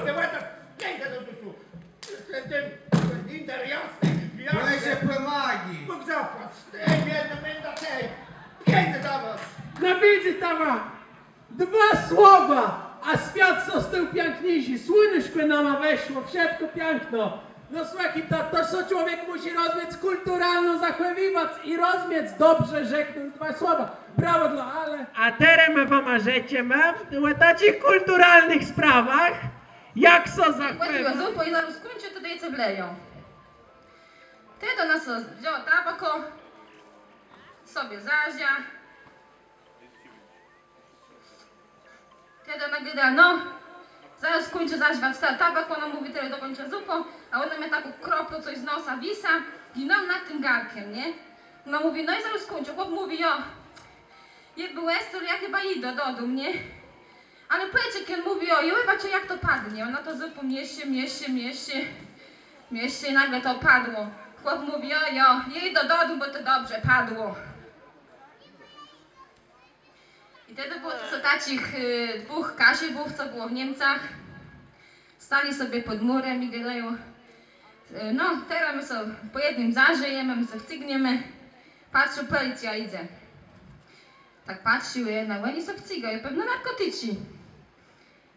Te łata, piękne do dusu. Ten inter jasny. Weźcie pomagi. Bóg zapłać. Tej biedna menda tej. Piękne dla was. No widzi tama, dwa słowa, a świat został piękniejszy. Słoneczko nam weszło, wszystko piękno. No słuchaj, to co człowiek musi rozumieć kulturalno zachowywać i rozumieć dobrze rzeknąć dwa słowa. Brawo dla ale. A teraz my pomarzecie mam o takich kulturalnych sprawach, jak so Łapiła zachowywać. zupę i zaraz skończy, to dajcie wleją. Ty do nas wzięła tabako, sobie zazia. Ty do nagyda, no, zaraz skończy zaźwać tabak, ona mówi, tyle dokończę zupą, a ona mnie taką kroplą coś z nosa wisa i no nad tym garkiem, nie? No mówi, no i zaraz skończę, chłop mówi, o, jakby Wester, ja chyba idę do domu, nie? Ale Peczek, on mówi, o, i wybaczcie jak to padnie, ona to zupą mieści i nagle to padło. Chłop mówi, o, ja idę do domu, bo to dobrze padło. I wtedy było to takich dwóch Kasiebów, co było w Niemcach. Stali sobie pod murem i gadają, no teraz my sobie po jednym zażyjemy, my sobie cygniemy. Patrzą, policja idzie. Tak patrzył jedna, oni sobie cygają, pewno narkotyci.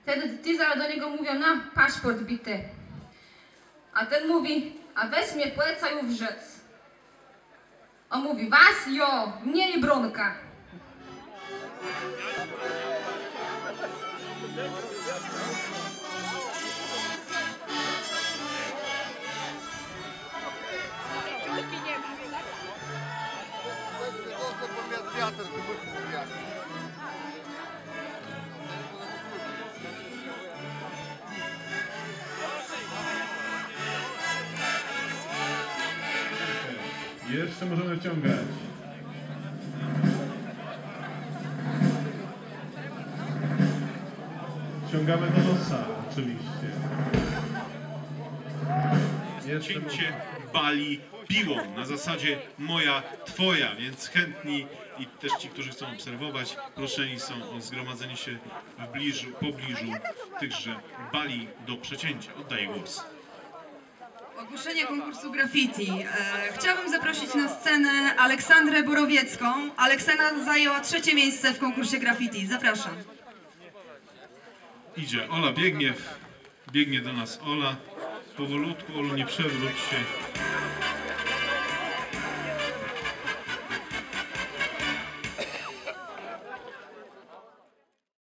Wtedy ci zaraz do niego mówią, no paszport bity. A ten mówi, a weź mnie płeca i uwrzec. On mówi, was jo, mnie i Bronka. Jeszcze możemy wciągać. Wciągamy do nosa, oczywiście. Cięcie bali piłą na zasadzie moja, twoja, więc chętni i też ci, którzy chcą obserwować, proszeni są o zgromadzenie się w pobliżu tychże bali do przecięcia. Oddaję głos. Ogłoszenie konkursu graffiti. Chciałabym zaprosić na scenę Aleksandrę Borowiecką. Aleksandra zajęła 3. miejsce w konkursie graffiti. Zapraszam. Idzie Ola, biegnie do nas Ola. Powolutku, Olu, nie przewróć się.